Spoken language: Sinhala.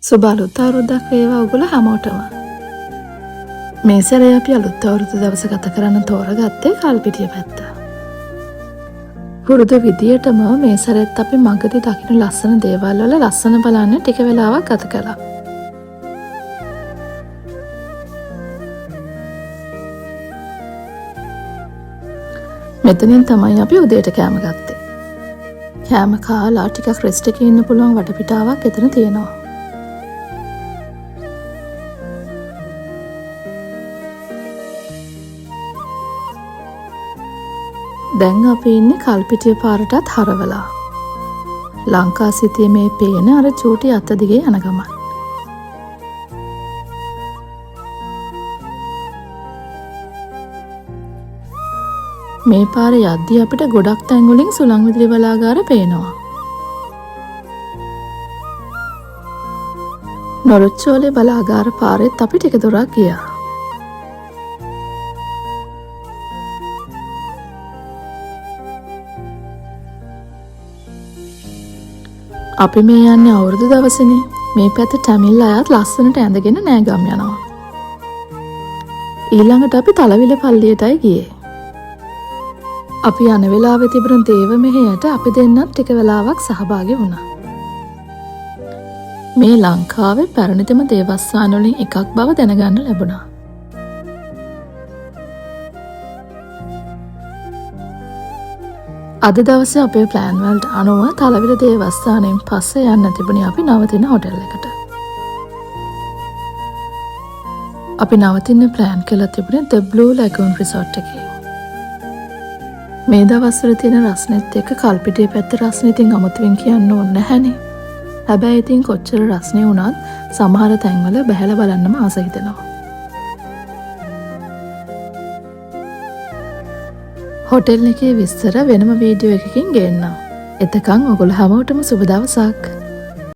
සුබ අලුත් අවුරුද්දක් වේවා ඔයගොල්ලෝ හැමෝටම. මේ සැරේ අපි අලුත් අවුරුදු දවස ගත කරන්න තෝරගත්තේ කල්පිටිය පැත්ත. පුරුදු විදියටම මේ සැරේත් අපි මගදී දකින්න ලස්සන දේවල් වල ලස්සන බලන්න ටික වෙලාවක් ගත කළා. මෙතනින් තමයි අපි උදේට කෑම ගත්තේ. කෑම කාලා ටිකක් රෙස්ට් එකේ ඉන්න පුළුවන් වටපිටාවක් එතන තියෙනවා. දැන් අපි ඉන්නේ කල්පිටිය පාරටත් හරවලා. ලංකා සිටියේ මේ පේන අර චූටි අත දිගේ යන ගමන්. මේ පාරේ යද්දී අපිට ගොඩක් තැන් වලින් සුළං විදුලි බලාගාර පේනවා. නොරොච්චෝලේ බලාගාර පාරෙත් අපි ටික දුරක් ගියා. අපි මේ යන්නේ අවුරුදු දවසනේ. මේ පැත්ත ටැමිල් අයත් ලස්සනට ඇඳගෙන නෑගම් යනවා. ඊළඟට අපි තලවිල පල්ලියටයි ගියේ. අපි යන වෙලාවේ තිබුණ දේව මෙහෙයට අපි දෙන්නත් ටික වෙලාවක් සහභාගී වුණා. මේ ලංකාවේ පැරණිතම දේවස්ථාන වලින් එකක් බව දැනගන්න ලැබුණා. අද දවසේ අපේ ප්ලෑන් වලට අනුව තලවිල දේවස්ථානයෙන් පස්සේ යන්න තිබුණේ අපි නවතින හොටෙල් එකට. අපි නවතින්න ප්ලෑන් කරලා තිබුණේ The Blue Lagoon Resort එකේ. මේ දවස්වල තියෙන රස්නෙත් එක්ක කල්පිටිය පැත්ත රස්නේ ඉතින් අමුතුවෙන් කියන්න ඕනේ නැහැනේ. හැබැයි ඉතින් කොච්චර රස්නේ වුණත් සමහර තැන්වල බහැලා බලන්නම ආස හිතෙනවා. හොටෙල් එකේ විස්තර වෙනම වීඩියෝ එකකින් ගේන්නම්. එතකන් ඔයගොල්ලෝ හැමෝටම සුබ දවසක්.